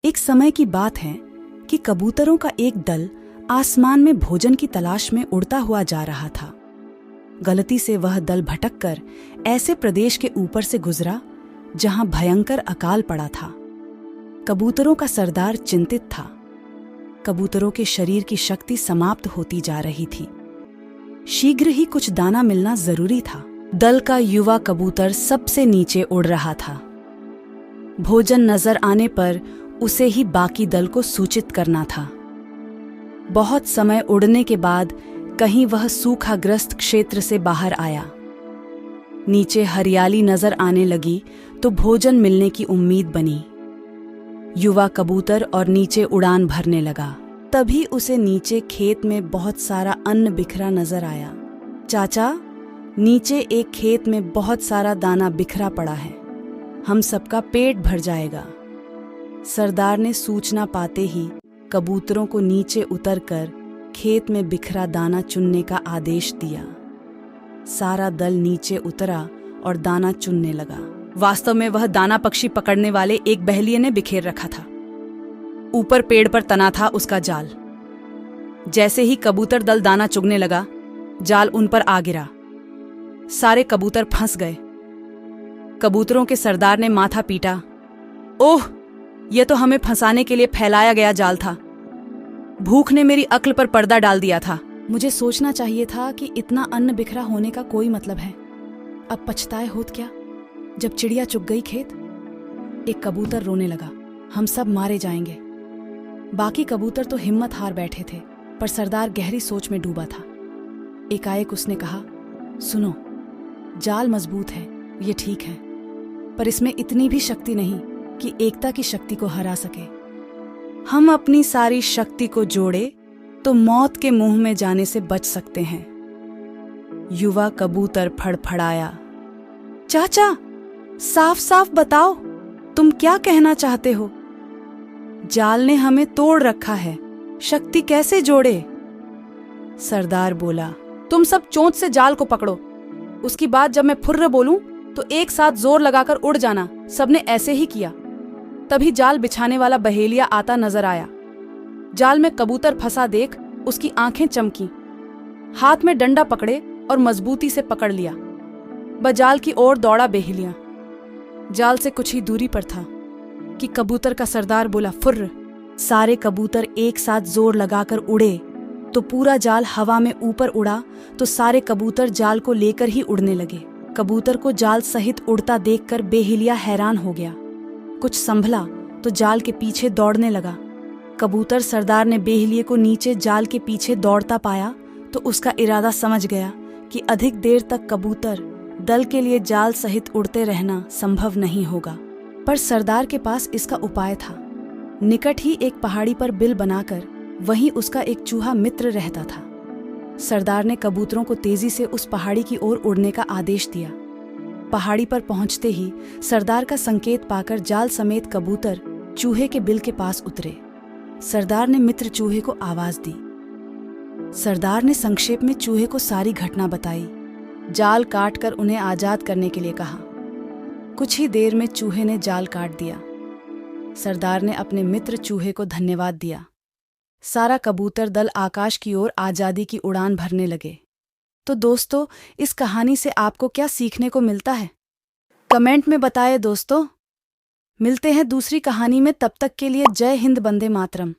एक समय की बात है कि कबूतरों का एक दल आसमान में भोजन की तलाश में उड़ता हुआ जा रहा था। गलती से वह दल भटककर ऐसे प्रदेश के ऊपर से गुजरा जहां भयंकर अकाल पड़ा था। कबूतरों का सरदार चिंतित था। कबूतरों के शरीर की शक्ति समाप्त होती जा रही थी। शीघ्र ही कुछ दाना मिलना जरूरी था। दल का युवा कबूतर सबसे नीचे उड़ रहा था। भोजन नजर आने पर उसे ही बाकी दल को सूचित करना था। बहुत समय उड़ने के बाद कहीं वह सूखाग्रस्त क्षेत्र से बाहर आया। नीचे हरियाली नजर आने लगी तो भोजन मिलने की उम्मीद बनी। युवा कबूतर और नीचे उड़ान भरने लगा। तभी उसे नीचे खेत में बहुत सारा अन्न बिखरा नजर आया। चाचा, नीचे एक खेत में बहुत सारा दाना बिखरा पड़ा है, हम सबका पेट भर जाएगा। सरदार ने सूचना पाते ही कबूतरों को नीचे उतरकर खेत में बिखरा दाना चुनने का आदेश दिया। सारा दल नीचे उतरा और दाना चुनने लगा। वास्तव में वह दाना पक्षी पकड़ने वाले एक बहेलिये ने बिखेर रखा था। ऊपर पेड़ पर तना था उसका जाल। जैसे ही कबूतर दल दाना चुगने लगा, जाल उन पर आ गिरा। सारे कबूतर फंस गए। कबूतरों के सरदार ने माथा पीटा। ओह, यह तो हमें फंसाने के लिए फैलाया गया जाल था। भूख ने मेरी अक्ल पर पर्दा डाल दिया था। मुझे सोचना चाहिए था कि इतना अन्न बिखरा होने का कोई मतलब है। अब पछताए होत क्या जब चिड़िया चुग गई खेत। एक कबूतर रोने लगा, हम सब मारे जाएंगे। बाकी कबूतर तो हिम्मत हार बैठे थे, पर सरदार गहरी सोच में डूबा था। एकाएक उसने कहा, सुनो, जाल मजबूत है, ये ठीक है, पर इसमें इतनी भी शक्ति नहीं कि एकता की शक्ति को हरा सके। हम अपनी सारी शक्ति को जोड़े तो मौत के मुंह में जाने से बच सकते हैं। युवा कबूतर फड़फड़ाया। चाचा, साफ साफ बताओ, तुम क्या कहना चाहते हो? जाल ने हमें तोड़ रखा है, शक्ति कैसे जोड़े? सरदार बोला, तुम सब चोंच से जाल को पकड़ो। उसके बाद जब मैं फुर्र बोलूं तो एक साथ जोर लगाकर उड़ जाना। सबने ऐसे ही किया। तभी जाल बिछाने वाला बहेलिया आता नजर आया। जाल में कबूतर फंसा देख उसकी आंखें चमकी। हाथ में डंडा पकड़े और मजबूती से पकड़ लिया। जाल की ओर दौड़ा बहेलिया। जाल से कुछ ही दूरी पर था कि कबूतर का सरदार बोला, फुर्र। सारे कबूतर एक साथ जोर लगाकर उड़े तो पूरा जाल हवा में ऊपर उड़ा तो सारे कबूतर जाल को लेकर ही उड़ने लगे। कबूतर को जाल सहित उड़ता देखकर बेहिलिया हैरान हो गया। कुछ संभला तो जाल के पीछे दौड़ने लगा। कबूतर सरदार ने बेहिलिये को नीचे जाल के पीछे दौड़ता पाया तो उसका इरादा समझ गया कि अधिक देर तक कबूतर दल के लिए जाल सहित उड़ते रहना संभव नहीं होगा। पर सरदार के पास इसका उपाय था। निकट ही एक पहाड़ी पर बिल बनाकर वहीं उसका एक चूहा मित्र रहता था। सरदार ने कबूतरों को तेजी से उस पहाड़ी की ओर उड़ने का आदेश दिया। पहाड़ी पर पहुंचते ही सरदार का संकेत पाकर जाल समेत कबूतर चूहे के बिल के पास उतरे। सरदार ने मित्र चूहे को आवाज दी। सरदार ने संक्षेप में चूहे को सारी घटना बताई। जाल काटकर उन्हें आजाद करने के लिए कहा। कुछ ही देर में चूहे ने जाल काट दिया। सरदार ने अपने मित्र चूहे को धन्यवाद दिया। सारा कबूतर दल आकाश की ओर आजादी की उड़ान भरने लगे। तो दोस्तों, इस कहानी से आपको क्या सीखने को मिलता है? कमेंट में बताएं दोस्तों। मिलते हैं दूसरी कहानी में, तब तक के लिए जय हिंद, वंदे मातरम।